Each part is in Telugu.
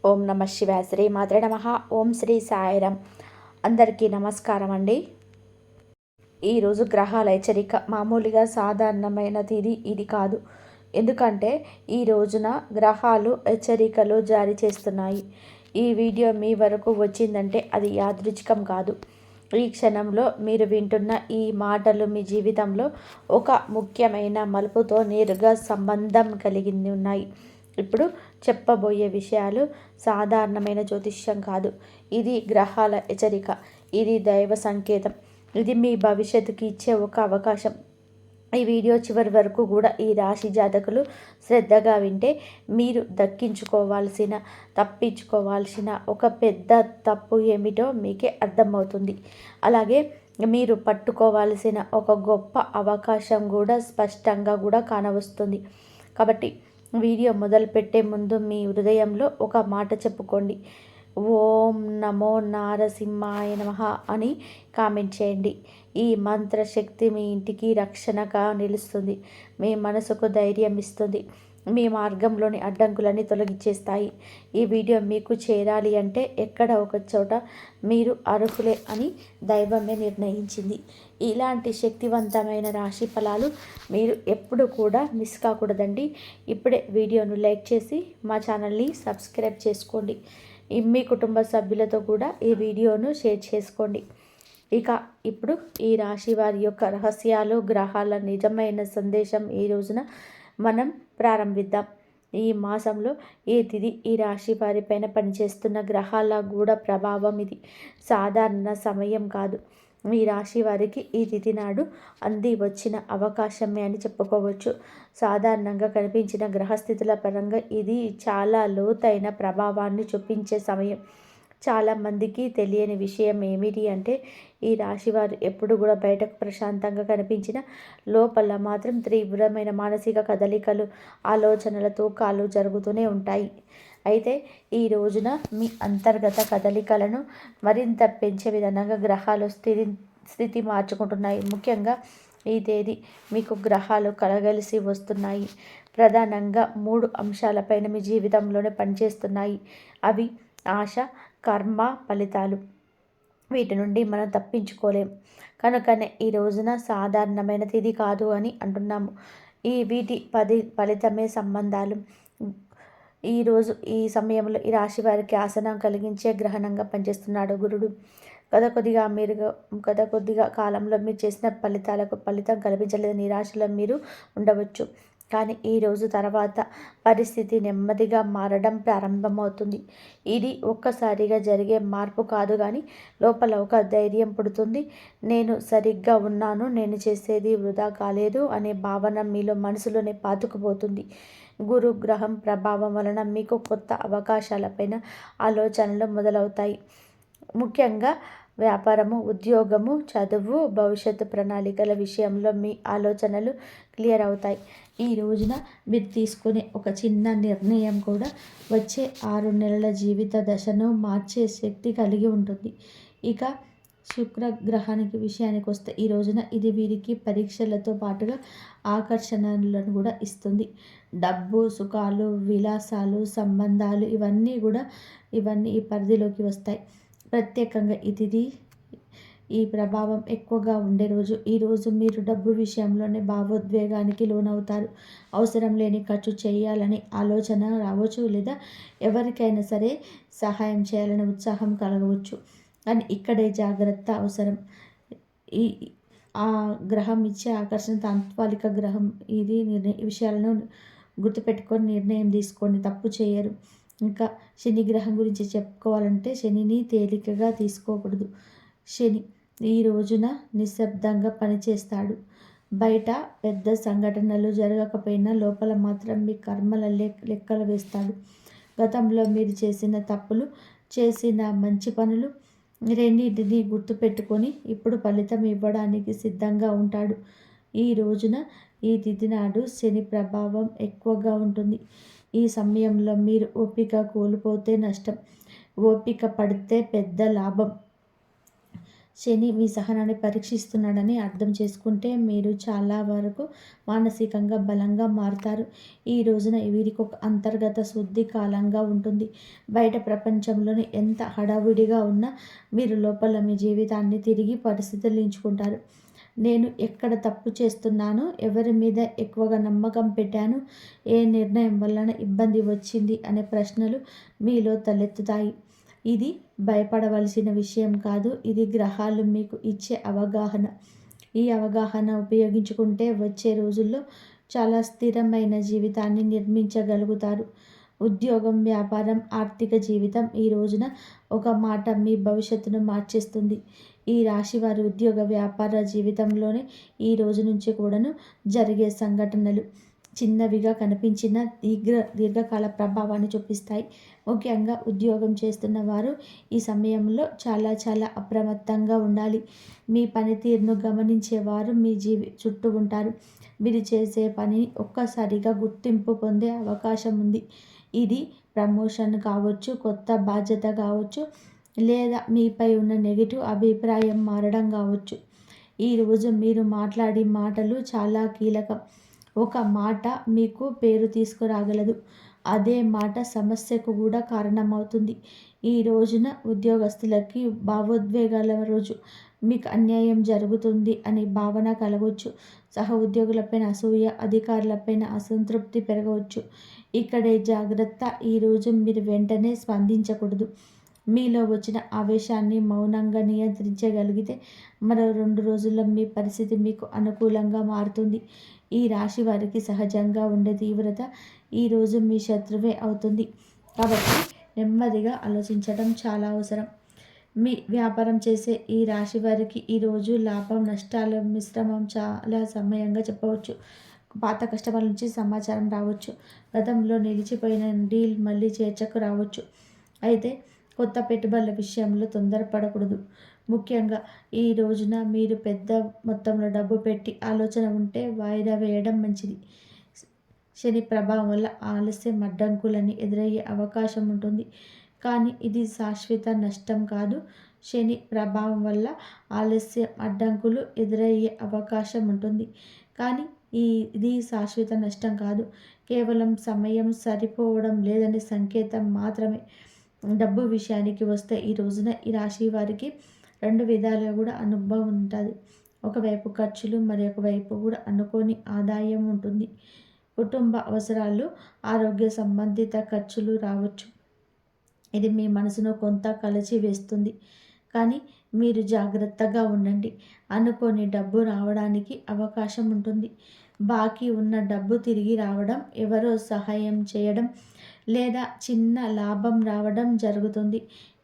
ఓం నమ శివాయ. శ్రీ మాత్రే నమ. ఓం శ్రీ సాయిరామ్. అందరికీ నమస్కారం అండి. ఈరోజు గ్రహాల హెచ్చరిక మామూలుగా సాధారణమైనది ఇది కాదు. ఎందుకంటే ఈ రోజున గ్రహాలు హెచ్చరికలు జారీ చేస్తున్నాయి. ఈ వీడియో మీ వరకు వచ్చిందంటే అది యాదృచ్ఛికం కాదు. ఈ క్షణంలో మీరు వింటున్న ఈ మాటలు మీ జీవితంలో ఒక ముఖ్యమైన మలుపుతో నేరుగా సంబంధం కలిగి ఉన్నాయి. ఇప్పుడు చెప్పబోయే విషయాలు సాధారణమైన జ్యోతిష్యం కాదు. ఇది గ్రహాల హెచ్చరిక. ఇది దైవ సంకేతం. ఇది మీ భవిష్యత్తుకి ఇచ్చే ఒక అవకాశం. ఈ వీడియో చివరి వరకు కూడా ఈ రాశి జాతకులు శ్రద్ధగా వింటే మీరు తప్పించుకోవాల్సిన ఒక పెద్ద తప్పు ఏమిటో మీకే అర్థమవుతుంది. అలాగే మీరు పట్టుకోవాల్సిన ఒక గొప్ప అవకాశం కూడా స్పష్టంగా కూడా కానవస్తుంది. కాబట్టి వీడియో మొదలుపెట్టే ముందు మీ హృదయంలో ఒక మాట చెప్పుకోండి. ఓం నమో నారసింహాయ నమః అని కామెంట్ చేయండి. ఈ మంత్రశక్తి మీ ఇంటికి రక్షణగా నిలుస్తుంది. మీ మనసుకు ధైర్యం ఇస్తుంది. మీ మార్గంలోని అడ్డంకులని తొలగించేస్తాయి. ఈ వీడియో మీకు చేరాలి అంటే ఎక్కడ ఒక చోట మీరు అర్హులే అని దైవమే నిర్ణయించింది. ఇలాంటి శక్తివంతమైన రాశి ఫలాలు మీరు ఎప్పుడు కూడా మిస్ కాకూడదండి. ఇప్పుడే వీడియోను లైక్ చేసి మా ఛానల్ని సబ్స్క్రైబ్ చేసుకోండి. మీ కుటుంబ సభ్యులతో కూడా ఈ వీడియోను షేర్ చేసుకోండి. ఇక ఇప్పుడు ఈ రాశి వారి యొక్క రహస్యాలు, గ్రహాల నిజమైన సందేశం ఈ రోజున మనం ప్రారంభిద్దాం. ఈ మాసంలో ఈ తిథి ఈ రాశి వారిపైన పనిచేస్తున్న గ్రహాల గూఢ ప్రభావం ఇది సాధారణ సమయం కాదు. ఈ రాశి వారికి ఈ తిథి నాడు అంది వచ్చిన అవకాశమే అని చెప్పుకోవచ్చు. సాధారణంగా కనిపించిన గ్రహస్థితుల పరంగా ఇది చాలా లోతైన ప్రభావాన్ని చూపించే సమయం. చాలామందికి తెలియని విషయం ఏమిటి అంటే ఈ రాశివారు ఎప్పుడు కూడా బయటకు ప్రశాంతంగా కనిపించిన లోపల మాత్రం తీవ్రమైన మానసిక కదలికలు, ఆలోచనల తూకాలు జరుగుతూనే ఉంటాయి. అయితే ఈ రోజున మీ అంతర్గత కదలికలను మరింత పెంచే విధంగా గ్రహాలు స్థితి మార్చుకుంటున్నాయి. ముఖ్యంగా ఈ తేదీ మీకు గ్రహాలు కలగలిసి వస్తున్నాయి. ప్రధానంగా 3 అంశాలపైన మీ జీవితంలోనే పనిచేస్తున్నాయి. అవి ఆశ, కర్మ, ఫలితాలు. వీటి నుండి మనం తప్పించుకోలేం. కనుకనే ఈ రోజున సాధారణమైన తిథి కాదు అని అంటున్నాము. వీటి ఫలితమే సంబంధాలు. ఈరోజు ఈ సమయంలో ఈ రాశి వారికి ఆసనం కలిగించే గ్రహణంగా పనిచేస్తున్నాడు గురుడు. కొద్దిగా కాలంలో మీరు చేసిన ఫలితాలకు ఫలితం కల్పించలేదు నిరాశలో మీరు ఉండవచ్చు. కానీ ఈ రోజు తర్వాత పరిస్థితి నెమ్మదిగా మారడం ప్రారంభమవుతుంది. ఇది ఒక్కసారిగా జరిగే మార్పు కాదు, కానీ లోపల ఒక ధైర్యం పుడుతుంది. నేను సరిగ్గా ఉన్నాను, నేను చేసేది వృధా కాలేదు అనే భావన మీలో మనసులోనే పాతుకుపోతుంది. గురు గ్రహం ప్రభావం వలన మీకు కొత్త అవకాశాలపైన ఆలోచనలు మొదలవుతాయి. ముఖ్యంగా వ్యాపారము, ఉద్యోగము, చదువు, భవిష్యత్తు ప్రణాళికల విషయంలో మీ ఆలోచనలు క్లియర్ అవుతాయి. ఈ రోజున మీరు తీసుకునే ఒక చిన్న నిర్ణయం కూడా వచ్చే 6 నెలల జీవిత దశను మార్చే శక్తి కలిగి ఉంటుంది. ఇక శుక్రగ్రహానికి విషయానికి వస్తే ఈ రోజున ఇది వీరికి పరీక్షలతో పాటుగా ఆకర్షణలను కూడా ఇస్తుంది. డబ్బు, సుఖాలు, విలాసాలు, సంబంధాలు ఇవన్నీ ఈ పరిధిలోకి వస్తాయి. ప్రత్యేకంగా ఈ ప్రభావం ఎక్కువగా ఉండే రోజు. ఈరోజు మీరు డబ్బు విషయంలోనే భావోద్వేగానికి లోనవుతారు. అవసరం లేని ఖర్చు చేయాలని ఆలోచన రావచ్చు, లేదా ఎవరికైనా సరే సహాయం చేయాలని ఉత్సాహం కలగవచ్చు. కానీ ఇక్కడే జాగ్రత్త అవసరం. ఆ గ్రహం ఇచ్చే ఆకర్షణ తాత్కాలిక గ్రహం. ఈ విషయాలను గుర్తుపెట్టుకొని నిర్ణయం తీసుకోండి, తప్పు చేయరు. ఇంకా శని గ్రహం గురించి చెప్పుకోవాలంటే శనిని తేలికగా తీసుకోకూడదు. శని ఈ రోజున నిశ్శబ్దంగా పనిచేస్తాడు. బయట పెద్ద సంఘటనలు జరగకపోయినా లోపల మాత్రం మీ కర్మల లెక్కలు వేస్తాడు. గతంలో మీరు చేసిన తప్పులు, చేసిన మంచి పనులు రెండింటినీ గుర్తుపెట్టుకొని ఇప్పుడు ఫలితం ఇవ్వడానికి సిద్ధంగా ఉంటాడు. ఈ రోజున ఈ తిథి నాడు శని ప్రభావం ఎక్కువగా ఉంటుంది. ఈ సమయంలో మీరు ఓపిక కోల్పోతే నష్టం, ఓపిక పడితే పెద్ద లాభం. శని మీ సహనాన్ని పరీక్షిస్తున్నాడని అర్థం చేసుకుంటే మీరు చాలా వరకు మానసికంగా బలంగా మారుతారు. ఈ రోజున వీరికి ఒక అంతర్గత శుద్ధి కాలంగా ఉంటుంది. బయట ప్రపంచంలోని ఎంత హడావిడిగా ఉన్నా మీరు లోపల మీ జీవితాన్ని తిరిగి పరిశీలించుకుంటారు. నేను ఎక్కడ తప్పు చేస్తున్నాను, ఎవరి మీద ఎక్కువగా నమ్మకం పెట్టాను, ఏ నిర్ణయం వలన ఇబ్బంది వచ్చింది అనే ప్రశ్నలు మీలో తలెత్తుతాయి. ఇది భయపడవలసిన విషయం కాదు. ఇది గ్రహాలు మీకు ఇచ్చే అవగాహన. ఈ అవగాహన ఉపయోగించుకుంటే వచ్చే రోజుల్లో చాలా స్థిరమైన జీవితాన్ని నిర్మించగలుగుతారు. ఉద్యోగం, వ్యాపారం, ఆర్థిక జీవితం ఈ రోజున ఒక మాట మీ భవిష్యత్తును మార్చేస్తుంది. ఈ రాశి వారి ఉద్యోగ, వ్యాపార జీవితంలోనే ఈ రోజు నుంచి కూడాను జరిగే సంఘటనలు చిన్నవిగా కనిపించిన దీర్ఘకాల ప్రభావాన్ని చూపిస్తాయి. ముఖ్యంగా ఉద్యోగం చేస్తున్న వారు ఈ సమయంలో చాలా అప్రమత్తంగా ఉండాలి. మీ పనితీరును గమనించేవారు మీ చుట్టూ ఉంటారు. మీరు చేసే పనిని ఒక్కసారిగా గుర్తింపు పొందే అవకాశం ఉంది. ఇది ప్రమోషన్ కావచ్చు, కొత్త బాధ్యత కావచ్చు, లేదా మీపై ఉన్న నెగిటివ్ అభిప్రాయం మారడం కావచ్చు. ఈరోజు మీరు మాట్లాడే మాటలు చాలా కీలకం. ఒక మాట మీకు పేరు తీసుకురాగలదు. అదే మాట సమస్యకు కూడా కారణమవుతుంది. ఈ రోజున ఉద్యోగస్తులకి భావోద్వేగాల రోజు. మీకు అన్యాయం జరుగుతుంది అని భావన కలగవచ్చు. సహ ఉద్యోగులపైన అసూయ, అధికారులపైన అసంతృప్తి పెరగవచ్చు. ఇక్కడే జాగ్రత్త. ఈరోజు మీరు వెంటనే స్పందించకూడదు. మీలో వచ్చిన ఆవేశాన్ని మౌనంగా నియంత్రించగలిగితే మరో 2 రోజుల్లో మీ పరిస్థితి మీకు అనుకూలంగా మారుతుంది. ఈ రాశి వారికి సహజంగా ఉండే తీవ్రత ఈరోజు మీ శత్రువే అవుతుంది. కాబట్టి నెమ్మదిగా ఆలోచించడం చాలా అవసరం. మీ వ్యాపారం చేసే ఈ రాశి వారికి ఈరోజు లాభం, నష్టాల మిశ్రమం చాలా సమయంగా చెప్పవచ్చు. పాత కస్టమర్ల నుంచి సమాచారం రావచ్చు. గతంలో నిలిచిపోయిన డీల్ మళ్ళీ చేర్చకు రావచ్చు. అయితే కొత్త పెట్టుబడుల విషయంలో తొందరపడకూడదు. ముఖ్యంగా ఈ రోజున మీరు పెద్ద మొత్తంలో డబ్బు పెట్టి ఆలోచన ఉంటే వాయిదా వేయడం మంచిది. శని ప్రభావం వల్ల ఆలస్యం, అడ్డంకులని ఎదురయ్యే అవకాశం ఉంటుంది. కానీ ఇది శాశ్వత నష్టం కాదు. శని ప్రభావం వల్ల ఆలస్యం, అడ్డంకులు ఎదురయ్యే అవకాశం ఉంటుంది. కానీ ఇది శాశ్వత నష్టం కాదు. కేవలం సమయం సరిపోవడం లేదనే సంకేతం మాత్రమే. డబ్బు విషయానికి వస్తే ఈ రోజున ఈ రాశి వారికి 2 విధాలుగా కూడా అనుభవం ఉంటుంది. ఒకవైపు ఖర్చులు, మరొక వైపు కూడా అనుకోని ఆదాయం ఉంటుంది. కుటుంబ అవసరాలు, ఆరోగ్య సంబంధిత ఖర్చులు రావచ్చు. ఇది మీ మనసును కొంత వేస్తుంది. కానీ మీరు జాగ్రత్తగా ఉండండి. అనుకోని డబ్బు రావడానికి అవకాశం ఉంటుంది. బాకీ ఉన్న డబ్బు తిరిగి రావడం, ఎవరో సహాయం చేయడం లేదా చిన్న లాభం రావడం జరుగుతుంది.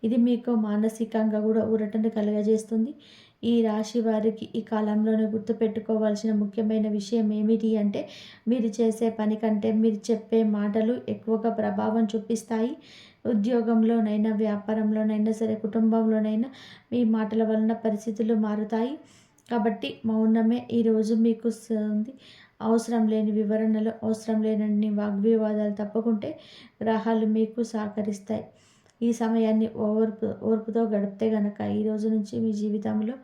ఇది మీకు మానసికంగా కూడా ఊరటను కలుగజేస్తుంది. ఈ రాశి వారికి ఈ కాలంలోనే గుర్తుపెట్టుకోవాల్సిన ముఖ్యమైన విషయం ఏమిటి అంటే, మీరు చేసే పని కంటే మీరు చెప్పే మాటలు ఎక్కువగా ప్రభావం చూపిస్తాయి. ఉద్యోగంలోనైనా, వ్యాపారంలోనైనా సరే, కుటుంబంలోనైనా మీ మాటల వలన పరిస్థితులు మారుతాయి. కాబట్టి మౌనమే ఈరోజు మీకు అవసరం లేని వివరణలు, అవసరం లేనన్ని వాగ్వివాదాలు తప్పుకుంటే గ్రహాలు మీకు సహకరిస్తాయి. ఈ సమయాన్ని ఓర్పుతో గడిపితే గనక ఈ రోజు నుంచి మీ జీవితంలో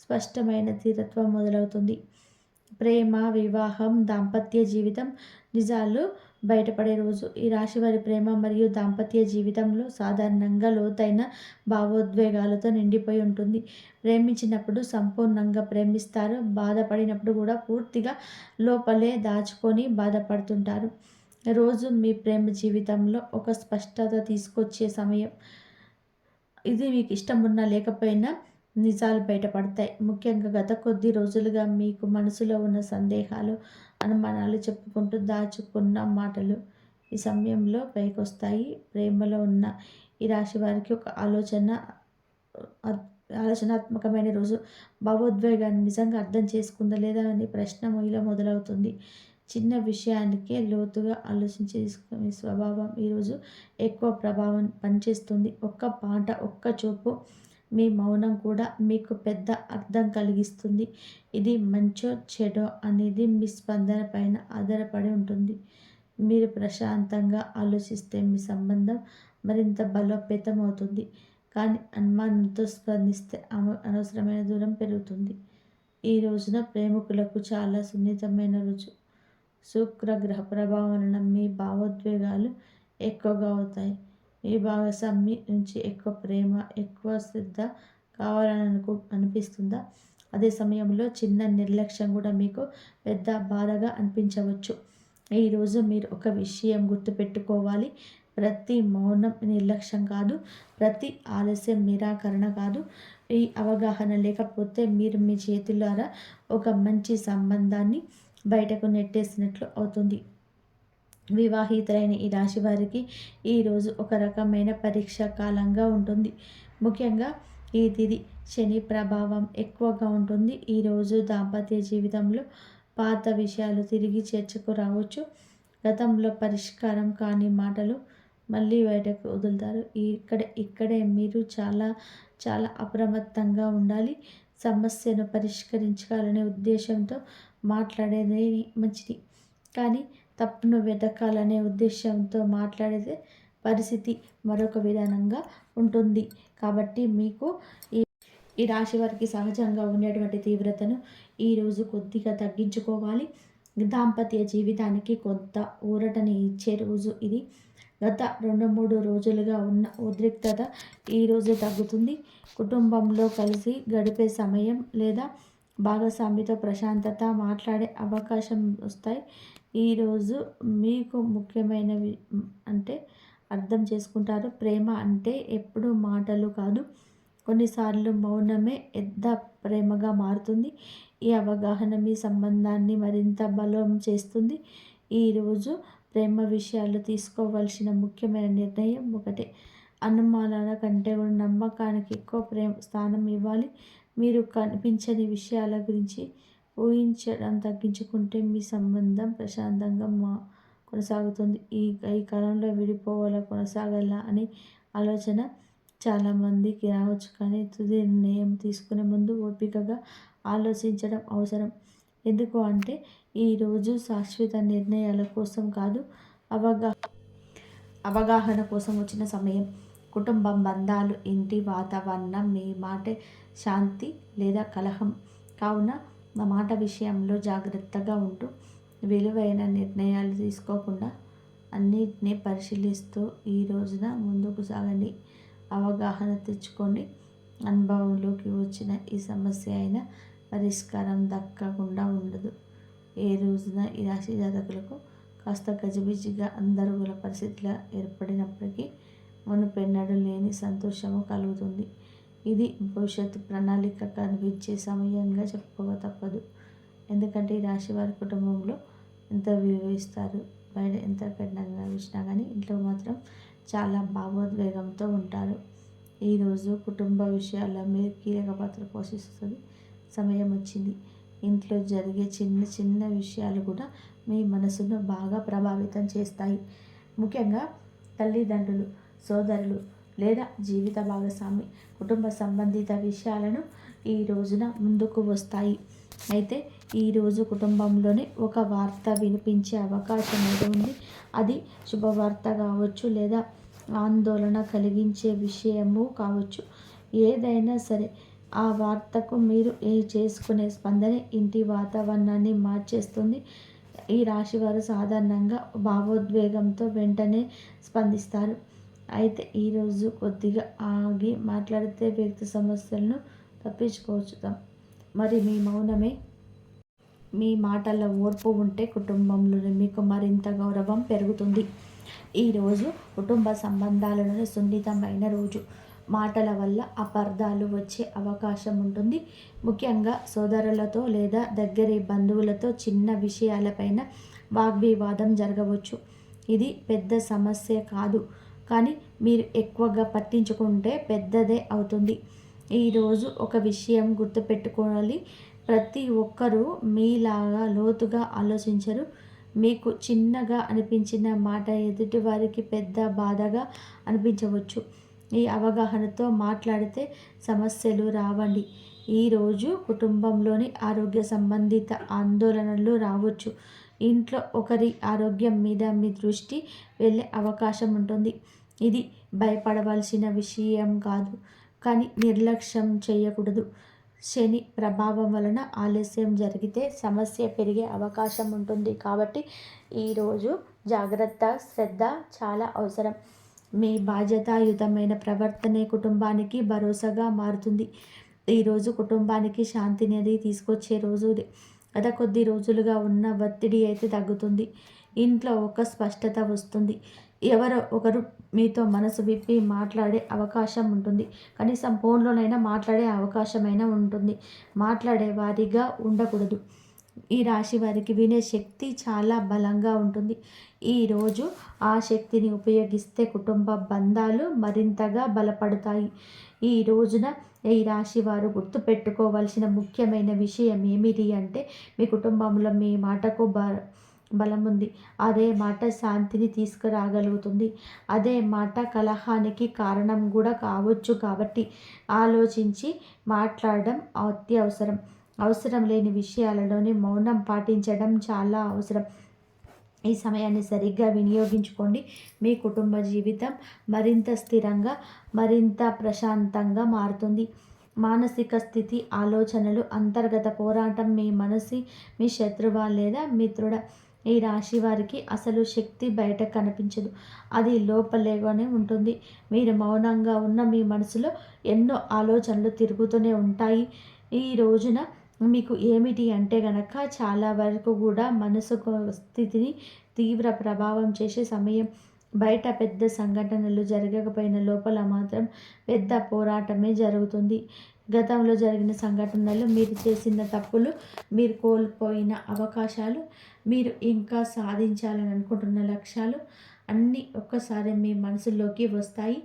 స్పష్టమైన ధీరత్వం మొదలవుతుంది. ప్రేమ, వివాహం, దాంపత్య జీవితం నిజాలు బయటపడే రోజు. ఈ రాశి వారి ప్రేమ మరియు దాంపత్య జీవితంలో సాధారణంగా లోతైన భావోద్వేగాలతో నిండిపోయి ఉంటుంది. ప్రేమించినప్పుడు సంపూర్ణంగా ప్రేమిస్తారు. బాధపడినప్పుడు కూడా పూర్తిగా లోపలే దాచుకొని బాధపడుతుంటారు. రోజు మీ ప్రేమ జీవితంలో ఒక స్పష్టత తీసుకొచ్చే సమయం. ఇది మీకు ఇష్టం ఉన్నా లేకపోయినా నిజాలు బయటపడతాయి. ముఖ్యంగా గత కొద్ది రోజులుగా మీకు మనసులో ఉన్న సందేహాలు, అనుమానాలు చెప్పుకుంటూ దాచుకున్న మాటలు ఈ సమయంలో పైకొస్తాయి. ప్రేమలో ఉన్న ఈ రాశి వారికి ఒక ఆలోచనాత్మకమైన రోజు. భావోద్వేగాన్ని నిజంగా అర్థం చేసుకుందా లేదా అనే ప్రశ్న మీలో మొదలవుతుంది. చిన్న విషయానికే లోతుగా ఆలోచించి తీసుకునే స్వభావం ఈరోజు ఎక్కువ ప్రభావం పనిచేస్తుంది. ఒక్క మాట, ఒక్క చూపు, మీ మౌనం కూడా మీకు పెద్ద అర్థం కలిగిస్తుంది. ఇది మంచో చెడో అనేది మీ స్పందన పైన ఆధారపడి ఉంటుంది. మీరు ప్రశాంతంగా ఆలోచిస్తే మీ సంబంధం మరింత బలోపేతం అవుతుంది. కానీ అనుమానంతో స్పందిస్తే అనవసరమైన దూరం పెరుగుతుంది. ఈ రోజున ప్రేమికులకు చాలా సున్నితమైన రోజు. శుక్రగ్రహ ప్రభావం వలన మీ భావోద్వేగాలు ఎక్కువగా అవుతాయి. మీ భాగస్వామి నుంచి ఎక్కువ ప్రేమ, ఎక్కువ శ్రద్ధ కావాలని అనిపిస్తుందా? అదే సమయంలో చిన్న నిర్లక్ష్యం కూడా మీకు పెద్ద బాధగా అనిపించవచ్చు. ఈరోజు మీరు ఒక విషయం గుర్తుపెట్టుకోవాలి. ప్రతి మౌనం నిర్లక్ష్యం కాదు, ప్రతి ఆలస్యం నిరాకరణ కాదు. ఈ అవగాహన లేకపోతే మీరు మీ చేతులారా ఒక మంచి సంబంధాన్ని బయటకు నెట్టేసినట్లు అవుతుంది. వివాహితులైన ఈ రాశి వారికి ఈరోజు ఒక రకమైన పరీక్ష కాలంగా ఉంటుంది. ముఖ్యంగా ఈ తిథి శని ప్రభావం ఎక్కువగా ఉంటుంది. ఈరోజు దాంపత్య జీవితంలో పాత విషయాలు తిరిగి చర్చకు రావచ్చు. గతంలో పరిష్కారం కాని మాటలు మళ్ళీ బయటకు వదులుతారు. ఇక్కడే మీరు చాలా చాలా అప్రమత్తంగా ఉండాలి. సమస్యను పరిష్కరించాలనే ఉద్దేశంతో మాట్లాడేది మంచిది, కానీ తప్పును వెతకాలనే ఉద్దేశంతో మాట్లాడితే పరిస్థితి మరొక విధానంగా ఉంటుంది. కాబట్టి మీకు ఈ రాశి వారికి సహజంగా ఉండేటువంటి తీవ్రతను ఈరోజు కొద్దిగా తగ్గించుకోవాలి. దాంపత్య జీవితానికి కొంత ఊరటని ఇచ్చే రోజు ఇది. గత 2-3 రోజులుగా ఉన్న ఉద్రిక్తత ఈరోజు తగ్గుతుంది. కుటుంబంలో కలిసి గడిపే సమయం లేదా భాగస్వామితో ప్రశాంతత మాట్లాడే అవకాశం వస్తాయి. ఈరోజు మీకు ముఖ్యమైనవి అంటే అర్థం చేసుకుంటారు. ప్రేమ అంటే ఎప్పుడూ మాటలు కాదు, కొన్నిసార్లు మౌనమే పెద్ద ప్రేమగా మారుతుంది. ఈ అవగాహన మీ సంబంధాన్ని మరింత బలం చేస్తుంది. ఈరోజు ప్రేమ విషయాలు తీసుకోవాల్సిన ముఖ్యమైన నిర్ణయం ఒకటే. అనుమానాల కంటే కూడా నమ్మకానికి ఎక్కువ స్థానం ఇవ్వాలి. మీరు కనిపించని విషయాల గురించి ఊహించడం తగ్గించుకుంటే మీ సంబంధం ప్రశాంతంగా కొనసాగుతుంది. ఈ కాలంలో విడిపోవాలా కొనసాగాలా అని ఆలోచన చాలామందికి రావచ్చు, కానీ తుది నిర్ణయం తీసుకునే ముందు ఓపికగా ఆలోచించడం అవసరం. ఎందుకు అంటే ఈరోజు శాశ్వత నిర్ణయాల కోసం కాదు, అవగాహన కోసం వచ్చిన సమయం. కుటుంబం, బంధాలు, ఇంటి వాతావరణం మీ మాటే శాంతి లేదా కలహం. కావున మా మాట విషయంలో జాగ్రత్తగా ఉంటూ విలువైన నిర్ణయాలు తీసుకోకుండా అన్నిటినీ పరిశీలిస్తూ ఈ రోజున ముందుకు సాగండి. అవగాహన తెచ్చుకోండి. అనుభవంలోకి వచ్చిన ఈ సమస్య అయినా పరిష్కారం దక్కకుండా ఉండదు. ఏ రోజున ఈ రాశి జాతకులకు కాస్త గజిబిజిగా అందరుగుల పరిస్థితులు ఏర్పడినప్పటికీ మునుపెన్నడూ లేని సంతోషము కలుగుతుంది. ఇది భవిష్యత్తు ప్రణాళిక కనిపించే సమయంగా చెప్పుకోక తప్పదు. ఎందుకంటే ఈ రాశి వారి కుటుంబంలో ఎంత విలువ ఇస్తారు, బయట ఎంత కఠినంగా చూసినా కానీ ఇంట్లో మాత్రం చాలా భావోద్వేగంతో ఉంటారు. ఈరోజు కుటుంబ విషయాల్లో మీరు కీలక పాత్ర పోషిస్తుంది సమయం వచ్చింది. ఇంట్లో జరిగే చిన్న చిన్న విషయాలు కూడా మీ మనసును బాగా ప్రభావితం చేస్తాయి. ముఖ్యంగా తల్లిదండ్రులు, సోదరులు లేదా జీవిత భాగస్వామి కుటుంబ సంబంధిత విషయాలను ఈ రోజున ముందుకు వస్తాయి. అయితే ఈరోజు కుటుంబంలోనే ఒక వార్త వినిపించే అవకాశం అయితే ఉంది. అది శుభవార్త కావచ్చు లేదా ఆందోళన కలిగించే విషయము కావచ్చు. ఏదైనా సరే ఆ వార్తకు మీరు చేసుకునే స్పందనే ఇంటి వాతావరణాన్ని మార్చేస్తుంది. ఈ రాశివారు సాధారణంగా భావోద్వేగంతో వెంటనే స్పందిస్తారు. అయితే ఈరోజు కొద్దిగా ఆగి మాట్లాడితే వ్యక్తి సమస్యలను తప్పించుకోవచ్చు. మరి మీ మౌనమే, మీ మాటల్లో ఓర్పు ఉంటే కుటుంబంలో మీకు మరింత గౌరవం పెరుగుతుంది. ఈరోజు కుటుంబ సంబంధాలలో సున్నితమైన రోజు. మాటల వల్ల అపార్థాలు వచ్చే అవకాశం ఉంటుంది. ముఖ్యంగా సోదరులతో లేదా దగ్గరి బంధువులతో చిన్న విషయాలపైన వాగ్వివాదం జరగవచ్చు. ఇది పెద్ద సమస్య కాదు, కానీ మీరు ఎక్కువగా పట్టించుకుంటే పెద్దదే అవుతుంది. ఈరోజు ఒక విషయం గుర్తుపెట్టుకోవాలి. ప్రతి ఒక్కరూ మీలాగా లోతుగా ఆలోచించరు. మీకు చిన్నగా అనిపించిన మాట ఎదుటి వారికి పెద్ద బాధగా అనిపించవచ్చు. ఈ అవగాహనతో మాట్లాడితే సమస్యలు రావండి. ఈరోజు కుటుంబంలోని ఆరోగ్య సంబంధిత ఆందోళనలు రావచ్చు. ఇంట్లో ఒకరి ఆరోగ్యం మీద మీ దృష్టి వెళ్ళే అవకాశం ఉంటుంది. ఇది భయపడవలసిన విషయం కాదు, కానీ నిర్లక్ష్యం చేయకూడదు. శని ప్రభావం వలన ఆలస్యం జరిగితే సమస్య పెరిగే అవకాశం ఉంటుంది. కాబట్టి ఈరోజు జాగ్రత్త, శ్రద్ధ చాలా అవసరం. మీ బాధ్యతాయుతమైన ప్రవర్తనే కుటుంబానికి భరోసాగా మారుతుంది. ఈరోజు కుటుంబానికి శాంతిని అది తీసుకొచ్చే రోజు. గత కొద్ది రోజులుగా ఉన్న ఒత్తిడి అయితే తగ్గుతుంది. ఇంట్లో ఒక స్పష్టత వస్తుంది. ఎవరో ఒకరు మీతో మనసు విప్పి మాట్లాడే అవకాశం ఉంటుంది. కనీసం ఫోన్లోనైనా మాట్లాడే అవకాశమైనా ఉంటుంది. మాట్లాడే వారిగా ఉండకూడదు. ఈ రాశి వారికి వినే శక్తి చాలా బలంగా ఉంటుంది. ఈరోజు ఆ శక్తిని ఉపయోగిస్తే కుటుంబ బంధాలు మరింతగా బలపడతాయి. ఈ రోజున ఈ రాశి వారు గుర్తుపెట్టుకోవాల్సిన ముఖ్యమైన విషయం ఏమిటి అంటే, మీ కుటుంబంలో మీ మాటకు బలం ఉంది. అదే మాట శాంతిని తీసుకురాగలుగుతుంది. అదే మాట కలహానికి కారణం కూడా కావచ్చు. కాబట్టి ఆలోచించి మాట్లాడడం అత్యవసరం. అవసరం లేని విషయాలలోని మౌనం పాటించడం చాలా అవసరం. ఈ సమయాన్ని సరిగ్గా వినియోగించుకోండి. మీ కుటుంబ జీవితం మరింత స్థిరంగా, మరింత ప్రశాంతంగా మారుతుంది. మానసిక స్థితి, ఆలోచనలు, అంతర్గత పోరాటం, మీ శత్రువా లేదా మిత్రుడా? ఈ రాశి వారికి అసలు శక్తి బయట కనిపించదు. అది లోపలేగానే ఉంటుంది. మీరు మౌనంగా ఉన్న మీ మనసులో ఎన్నో ఆలోచనలు తిరుగుతూనే ఉంటాయి. ఈ రోజున మీకు ఏమిటి అంటే గనక చాలా వరకు కూడా మనసు స్థితిని తీవ్ర ప్రభావం చేసే సమయం. బయట పెద్ద సంఘటనలు జరగకపోయిన లోపల మాత్రం పెద్ద పోరాటమే జరుగుతుంది. గతంలో జరిగిన సంఘటనలు, మీరు చేసిన తప్పులు, మీరు కోల్పోయిన అవకాశాలు, మీరు ఇంకా సాధించాలని అనుకుంటున్న లక్ష్యాలు అన్నీ ఒక్కసారి మీ మనసులోకి వస్తాయి.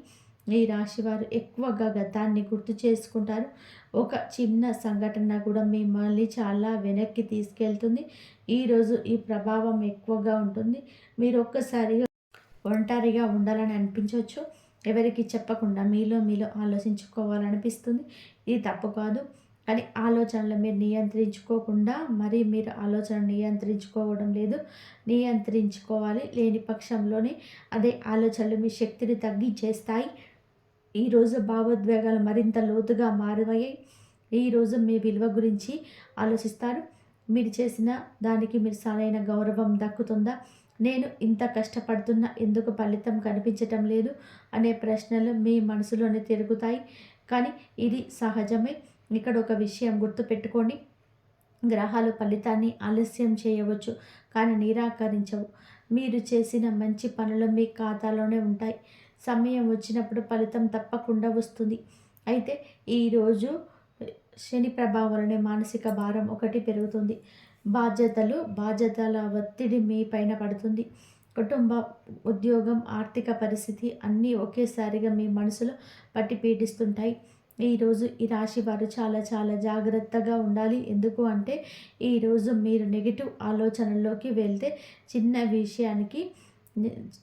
ఈ రాశివారు ఎక్కువగా గతాన్ని గుర్తు చేసుకుంటారు. ఒక చిన్న సంఘటన కూడా మిమ్మల్ని చాలా వెనక్కి తీసుకెళ్తుంది. ఈరోజు ఈ ప్రభావం ఎక్కువగా ఉంటుంది. మీరు ఒక్కసారిగా ఒంటరిగా ఉండాలని అనిపించవచ్చు. ఎవరికి చెప్పకుండా మీలో ఆలోచించుకోవాలనిపిస్తుంది. ఇది తప్పు కాదు, కానీ ఆలోచనలు మీరు నియంత్రించుకోకుండా మరి మీరు ఆలోచన నియంత్రించుకోవడం లేదు. నియంత్రించుకోవాలి. లేని పక్షంలోనే అదే ఆలోచనలు మీ శక్తిని తగ్గించేస్తాయి. ఈరోజు భావోద్వేగాలు మరింత లోతుగా మారయ్యాయి. ఈరోజు మీ విలువ గురించి ఆలోచిస్తారు. మీరు చేసిన దానికి మీరు సరైన గౌరవం దక్కుతుందా? నేను ఇంత కష్టపడుతున్నా ఎందుకు ఫలితం కనిపించటం లేదు అనే ప్రశ్నలు మీ మనసులోనే తిరుగుతాయి. కానీ ఇది సహజమే. ఇక్కడ ఒక విషయం గుర్తుపెట్టుకోండి. గ్రహాలు ఫలితాన్ని ఆలస్యం చేయవచ్చు, కానీ నిరాకరించవు. మీరు చేసిన మంచి పనులు మీ ఖాతాలోనే ఉంటాయి. సమయం వచ్చినప్పుడు ఫలితం తప్పకుండా వస్తుంది. అయితే ఈరోజు శని ప్రభావం వలన మానసిక భారం ఒకటి పెరుగుతుంది. బాధ్యతల ఒత్తిడి మీ పైన పడుతుంది. కుటుంబ, ఉద్యోగం, ఆర్థిక పరిస్థితి అన్నీ ఒకేసారిగా మీ మనసులో పట్టి పీడిస్తుంటాయి. ఈరోజు ఈ రాశి వారు చాలా చాలా జాగ్రత్తగా ఉండాలి. ఎందుకు అంటే ఈరోజు మీరు నెగిటివ్ ఆలోచనల్లోకి వెళ్తే చిన్న విషయానికి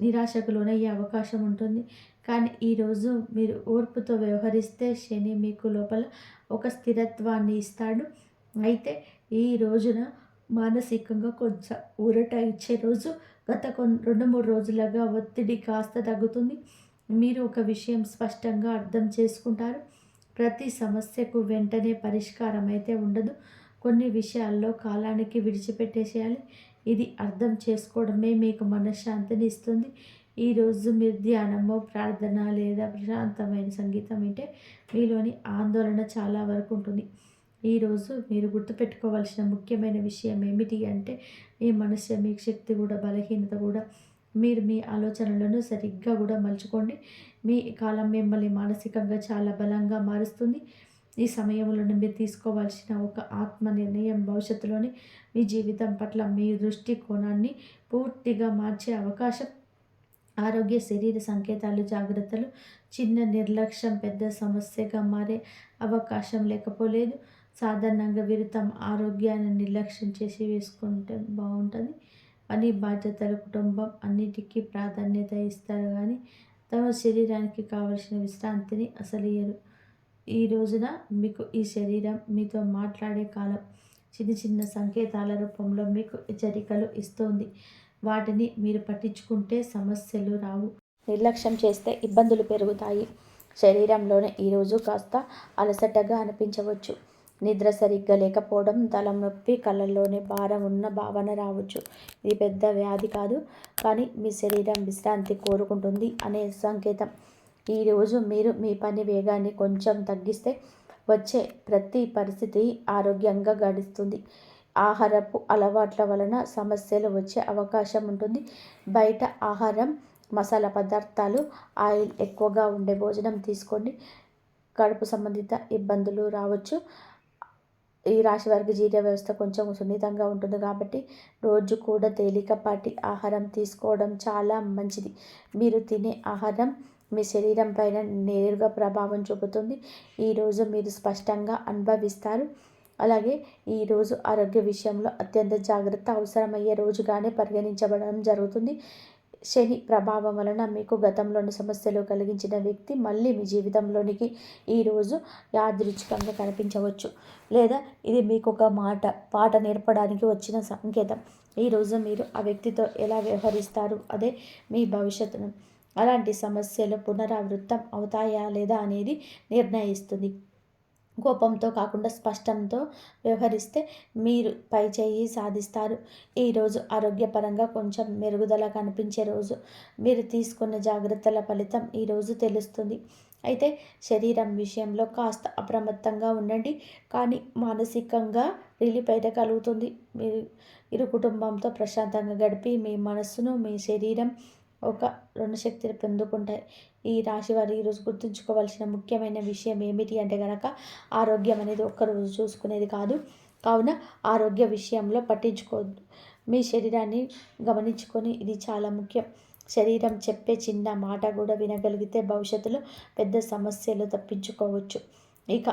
నిరాశకు లోనయ్యే అవకాశం ఉంటుంది. కానీ ఈరోజు మీరు ఓర్పుతో వ్యవహరిస్తే శని మీకు లోపల ఒక స్థిరత్వాన్ని ఇస్తాడు. అయితే ఈ రోజున మానసికంగా కొంచెం ఊరట ఇచ్చే రోజు. గత 2-3 రోజులుగా ఒత్తిడి కాస్త తగ్గుతుంది. మీరు ఒక విషయం స్పష్టంగా అర్థం చేసుకుంటారు. ప్రతి సమస్యకు వెంటనే పరిష్కారం అయితే ఉండదు. కొన్ని విషయాల్లో కాలానికి విడిచిపెట్టేసేయాలి. ఇది అర్థం చేసుకోవడమే మీకు మనశ్శాంతిని ఇస్తుంది. ఈరోజు మీరు ధ్యానము, ప్రార్థన లేదా ప్రశాంతమైన సంగీతం వింటే మీలోని ఆందోళన చాలా వరకు ఉంటుంది. ఈరోజు మీరు గుర్తుపెట్టుకోవాల్సిన ముఖ్యమైన విషయం ఏమిటి అంటే, మీ మనసు, మీ శక్తి కూడా, బలహీనత కూడా. మీరు మీ ఆలోచనలను సరిగ్గా కూడా మలుచుకోండి. మీ కాలం మిమ్మల్ని మానసికంగా చాలా బలంగా మారుస్తుంది. ఈ సమయంలో మీరు తీసుకోవాల్సిన ఒక ఆత్మ నిర్ణయం భవిష్యత్తులోని మీ జీవితం పట్ల మీ దృష్టికోణాన్ని పూర్తిగా మార్చే అవకాశం. ఆరోగ్య, శరీర సంకేతాలు, జాగ్రత్తలు. చిన్న నిర్లక్ష్యం పెద్ద సమస్యగా మారే అవకాశం లేకపోలేదు. సాధారణంగా వీరు తమ ఆరోగ్యాన్ని నిర్లక్ష్యం చేసి వేసుకుంటే బాగుంటుంది. పని, బాధ్యతలు, కుటుంబం అన్నిటికీ ప్రాధాన్యత ఇస్తారు, కానీ తమ శరీరానికి కావలసిన విశ్రాంతిని అసలు ఇయ్యరు. ఈ రోజున మీకు ఈ శరీరం మీతో మాట్లాడే కాలం. చిన్న చిన్న సంకేతాల రూపంలో మీకు హెచ్చరికలు ఇస్తుంది. వాటిని మీరు పట్టించుకుంటే సమస్యలు రావు. నిర్లక్ష్యం చేస్తే ఇబ్బందులు పెరుగుతాయి. శరీరంలోనే ఈరోజు కాస్త అలసటగా అనిపించవచ్చు. నిద్ర సరిగ్గా లేకపోవడం, తలనొప్పి, కళ్ళల్లోనే భారం ఉన్న భావన రావచ్చు. ఇది పెద్ద వ్యాధి కాదు, కానీ మీ శరీరం విశ్రాంతి కోరుకుంటుంది అనే సంకేతం. ఈరోజు మీరు మీ పని వేగాన్ని కొంచెం తగ్గిస్తే వచ్చే ప్రతి పరిస్థితి ఆరోగ్యంగా గడుస్తుంది. ఆహారపు అలవాట్ల వలన సమస్యలు వచ్చే అవకాశం ఉంటుంది. బయట ఆహారం, మసాలా పదార్థాలు, ఆయిల్ ఎక్కువగా ఉండే భోజనం తీసుకోండి. కడుపు సంబంధిత ఇబ్బందులు రావచ్చు. ఈ రాశి వారికి జీర్ణ వ్యవస్థ కొంచెం సున్నితంగా ఉంటుంది కాబట్టి రోజు కూడా తేలికపాటి ఆహారం తీసుకోవడం చాలా మంచిది. మీరు తినే ఆహారం మీ శరీరం పైన నేరుగా ప్రభావం చూపుతుంది. ఈరోజు మీరు స్పష్టంగా అనుభవిస్తారు. అలాగే ఈరోజు ఆరోగ్య విషయంలో అత్యంత జాగ్రత్త అవసరమయ్యే రోజుగానే పరిగణించబడడం జరుగుతుంది. శని ప్రభావం వలన మీకు గతంలోని సమస్యలు కలిగించిన వ్యక్తి మళ్ళీ మీ జీవితంలోనికి ఈరోజు యాదృచ్ఛికంగా కనిపించవచ్చు, లేదా ఇది మీకు ఒక పాట నేర్పడానికి వచ్చిన సంకేతం. ఈరోజు మీరు ఆ వ్యక్తితో ఎలా వ్యవహరిస్తారు అదే మీ భవిష్యత్తును, అలాంటి సమస్యలు పునరావృతం అవుతాయా లేదా అనేది నిర్ణయిస్తుంది. కోపంతో కాకుండా స్పష్టంతో వ్యవహరిస్తే మీరు పై చేయి సాధిస్తారు. ఈరోజు ఆరోగ్యపరంగా కొంచెం మెరుగుదల కనిపించే రోజు. మీరు తీసుకున్న జాగ్రత్తల ఫలితం ఈరోజు తెలుస్తుంది. అయితే శరీరం విషయంలో కాస్త అప్రమత్తంగా ఉండండి, కానీ మానసికంగా రిలీఫ్ అయితే కలుగుతుంది. మీరు ఇరు కుటుంబంతో ప్రశాంతంగా గడిపి మీ మనస్సును, మీ శరీరం ఒక రుణశక్తిని పొందుకుంటాయి. ఈ రాశి వారు ఈరోజు గుర్తుంచుకోవాల్సిన ముఖ్యమైన విషయం ఏమిటి అంటే కనుక, ఆరోగ్యం అనేది ఒక్కరోజు చూసుకునేది కాదు. కావున ఆరోగ్య విషయంలో పట్టించుకోవద్దు. మీ శరీరాన్ని గమనించుకొని ఇది చాలా ముఖ్యం. శరీరం చెప్పే చిన్న మాట కూడా వినగలిగితే భవిష్యత్తులో పెద్ద సమస్యలు తప్పించుకోవచ్చు. ఇక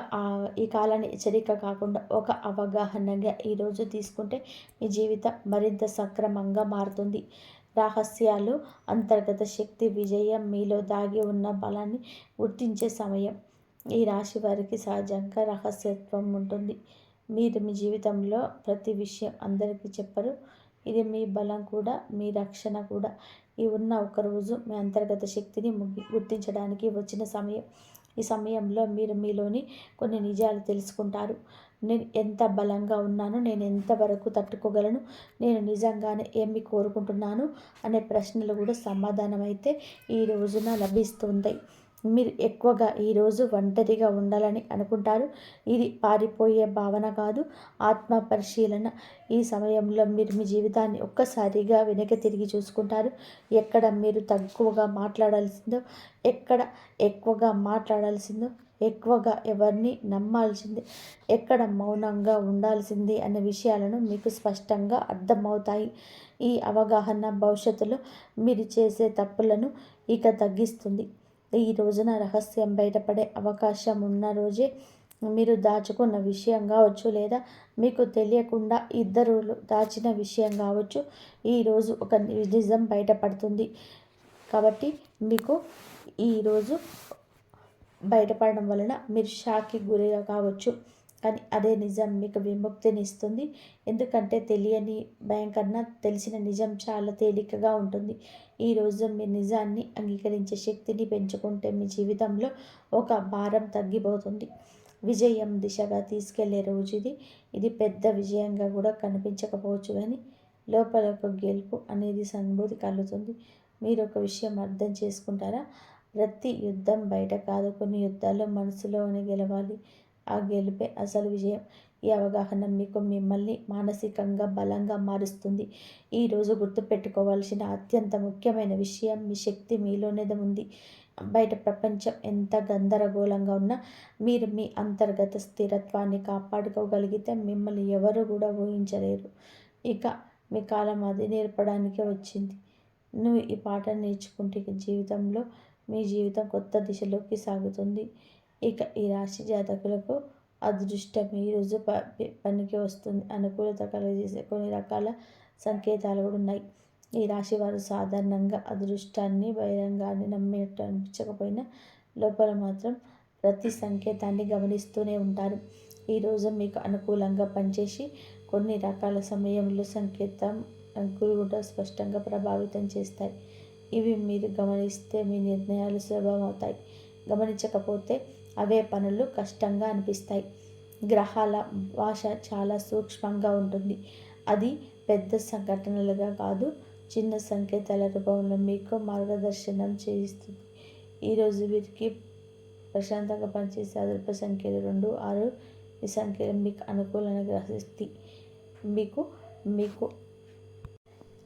ఈ కాలాన్ని హెచ్చరిక కాకుండా ఒక అవగాహనగా ఈరోజు తీసుకుంటే మీ జీవితం మరింత సక్రమంగా మారుతుంది. రహస్యాలు, అంతర్గత శక్తి, విజయం మీలో దాగి ఉన్న బలాన్ని గుర్తించే సమయం. ఈ రాశి వారికి సహజంగా రహస్యత్వం ఉంటుంది. మీరు మీ జీవితంలో ప్రతి విషయం అందరికీ చెప్పరు. ఇది మీ బలం కూడా, మీ రక్షణ కూడా. ఈ ఉన్న ఒకరోజు మీ అంతర్గత శక్తిని గుర్తించడానికి వచ్చిన సమయం. ఈ సమయంలో మీరు మీలోని కొన్ని నిజాలు తెలుసుకుంటారు. నేను ఎంత బలంగా ఉన్నాను, నేను ఎంతవరకు తట్టుకోగలను, నేను నిజంగానే ఏమి కోరుకుంటున్నాను అనే ప్రశ్నలు కూడా సమాధానం అయితే ఈ రోజున లభిస్తుంది. మీరు ఎక్కువగా ఈరోజు ఒంటరిగా ఉండాలని అనుకుంటారు. ఇది పారిపోయే భావన కాదు, ఆత్మ పరిశీలన. ఈ సమయంలో మీరు మీ జీవితాన్ని ఒక్కసారిగా వెనక్కి తిరిగి చూసుకుంటారు. ఎక్కడ మీరు తక్కువగా మాట్లాడాల్సిందో, ఎక్కడ ఎక్కువగా మాట్లాడాల్సిందో, ఎక్కువగా ఎవరిని నమ్మాల్సింది, ఎక్కడ మౌనంగా ఉండాల్సింది అనే విషయాలను మీకు స్పష్టంగా అర్థమవుతాయి. ఈ అవగాహన భవిష్యత్తులో మీరు చేసే తప్పులను ఇక తగ్గిస్తుంది. ఈ రోజున రహస్యం బయటపడే అవకాశం ఉన్న రోజే. మీరు దాచుకున్న విషయం కావచ్చు, లేదా మీకు తెలియకుండా ఇద్దరు దాచిన విషయం కావచ్చు, ఈరోజు ఒక నిజం బయటపడుతుంది. కాబట్టి మీకు ఈరోజు బయటపడడం వలన మీరు షాక్కి గురిగా కావచ్చు, కానీ అదే నిజం మీకు విముక్తిని ఇస్తుంది. ఎందుకంటే తెలియని భయం కన్నా తెలిసిన నిజం చాలా తేలికగా ఉంటుంది. ఈరోజు మీ నిజాన్ని అంగీకరించే శక్తిని పెంచుకుంటే మీ జీవితంలో ఒక భారం తగ్గిపోతుంది. విజయం దిశగా తీసుకెళ్లే రోజు ఇది. ఇది పెద్ద విజయంగా కూడా కనిపించకపోవచ్చు, కానీ లోపల ఒక గెలుపు అనేది అనుభూతి కలుగుతుంది. మీరు ఒక విషయం అర్థం చేసుకుంటారా? ప్రతి యుద్ధం బయట కాదు, కొన్ని యుద్ధాలు మనసులోనే గెలవాలి. ఆ గెలుపే అసలు విజయం. ఈ అవగాహన మీకు మిమ్మల్ని మానసికంగా బలంగా మారుస్తుంది. ఈరోజు గుర్తుపెట్టుకోవాల్సిన అత్యంత ముఖ్యమైన విషయం, మీ శక్తి మీలోనే ఉంది. బయట ప్రపంచం ఎంత గందరగోళంగా ఉన్నా మీరు మీ అంతర్గత స్థిరత్వాన్ని కాపాడుకోగలిగితే మిమ్మల్ని ఎవరు కూడా ఊహించలేరు. ఇక మీ కాలం అది నేర్పడానికే వచ్చింది. నువ్వు ఈ పాఠం నేర్చుకుంటే జీవితంలో మీ జీవితం కొత్త దిశలోకి సాగుతుంది. ఇక ఈ రాశి జాతకులకు అదృష్టం ఈరోజు పనికి వస్తుంది. అనుకూలత కలుగజేసే కొన్ని రకాల సంకేతాలు కూడా ఉన్నాయి. ఈ రాశి వారు సాధారణంగా అదృష్టాన్ని బహిరంగాన్ని నమ్మేట్టు అనిపించకపోయినా లోపల మాత్రం ప్రతి సంకేతాన్ని గమనిస్తూనే ఉంటారు. ఈరోజు మీకు అనుకూలంగా పనిచేసి కొన్ని రకాల సమయంలో సంకేతం కూడా స్పష్టంగా ప్రభావితం చేస్తాయి. ఇవి మీరు గమనిస్తే మీ నిర్ణయాలు సులభమవుతాయి. గమనించకపోతే అవే పనులు కష్టంగా అనిపిస్తాయి. గ్రహాల భాష చాలా సూక్ష్మంగా ఉంటుంది. అది పెద్ద సంఘటనలుగా కాదు, చిన్న సంకేతాల రూపంలో మీకు మార్గదర్శనం చేయిస్తుంది. ఈరోజు వీరికి ప్రశాంతంగా పనిచేసే అదృష్ట సంఖ్యలు 2, 6. ఈ సంఖ్యలు మీకు అనుకూలమైన గ్రహశక్తి. మీకు మీకు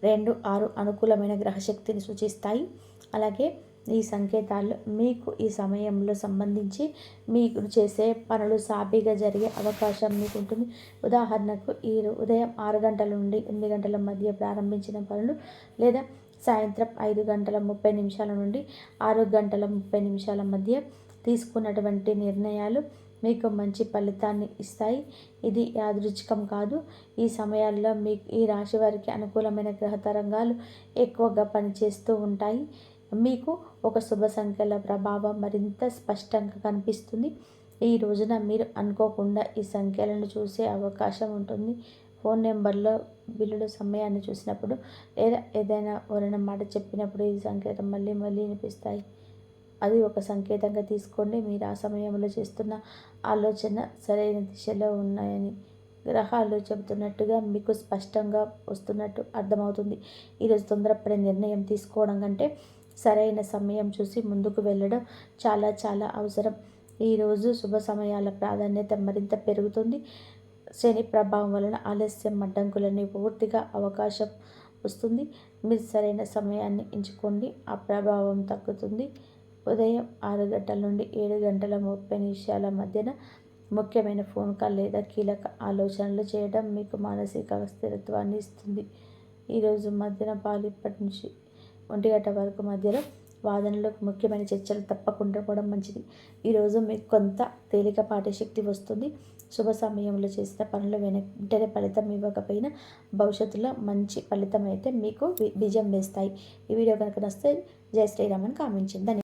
2, 6 అనుకూలమైన గ్రహశక్తిని సూచిస్తాయి. అలాగే ఈ సంకేతాలు మీకు ఈ సమయంలో సంబంధించి మీకు చేసే పనులు సాఫీగా జరిగే అవకాశం మీకు ఉంటుంది. ఉదాహరణకు ఈ ఉదయం 6 గంటల నుండి 8 గంటల మధ్య ప్రారంభించిన పనులు లేదా సాయంత్రం 5 గంటల 30 నిమిషాల నుండి 6 గంటల 30 నిమిషాల మధ్య తీసుకున్నటువంటి నిర్ణయాలు మీకు మంచి ఫలితాన్ని ఇస్తాయి. ఇది యాదృచ్ఛికం కాదు. ఈ సమయాల్లో మీకు ఈ రాశి వారికి అనుకూలమైన గ్రహ తరంగాలు ఎక్కువగా పనిచేస్తూ ఉంటాయి. మీకు ఒక శుభ సంఖ్యల ప్రభావం మరింత స్పష్టంగా కనిపిస్తుంది. ఈ రోజున మీరు అనుకోకుండా ఈ సంఖ్యలను చూసే అవకాశం ఉంటుంది. ఫోన్ నెంబర్లో బిల్లుల సమయాన్ని చూసినప్పుడు లేదా ఏదైనా ఎవరైనా మాట చెప్పినప్పుడు ఈ సంకేతం మళ్ళీ మళ్ళీ వినిపిస్తాయి. అది ఒక సంకేతంగా తీసుకోండి. మీరు ఆ సమయంలో చేస్తున్న ఆలోచన సరైన దిశలో ఉన్నాయని గ్రహాలు చెబుతున్నట్టుగా మీకు స్పష్టంగా వస్తున్నట్టు అర్థమవుతుంది. ఈరోజు తొందరపడే నిర్ణయం తీసుకోవడం కంటే సరైన సమయం చూసి ముందుకు వెళ్ళడం చాలా చాలా అవసరం. ఈరోజు శుభ సమయాల ప్రాధాన్యత మరింత పెరుగుతుంది. శని ప్రభావం వలన ఆలస్యం అడ్డంకులని పూర్తిగా అవకాశం వస్తుంది. మీరు సరైన సమయాన్ని ఎంచుకోండి, ఆ ప్రభావం తగ్గుతుంది. ఉదయం 6 గంటల నుండి 7 గంటల 30 నిమిషాల మధ్యన ముఖ్యమైన ఫోన్ కాల్ లేదా కీలక ఆలోచనలు చేయడం మీకు మానసిక స్థిరత్వాన్ని ఇస్తుంది. ఈరోజు మధ్యన ఇప్పటి నుంచి 1 గంట వరకు మధ్యలో వాదనలు ముఖ్యమైన చర్చలు తప్పకుండా పోవడం మంచిది. ఈరోజు మీకు కొంత తేలికపాటి శక్తి వస్తుంది. శుభ సమయంలో చేసిన పనులు వెంటనే ఫలితం ఇవ్వకపోయినా భవిష్యత్తులో మంచి ఫలితం అయితే మీకు విజయం వేస్తాయి. ఈ వీడియో కనుక నచ్చితే జై శ్రీరామ్ అని కామెంట్ చేయండి.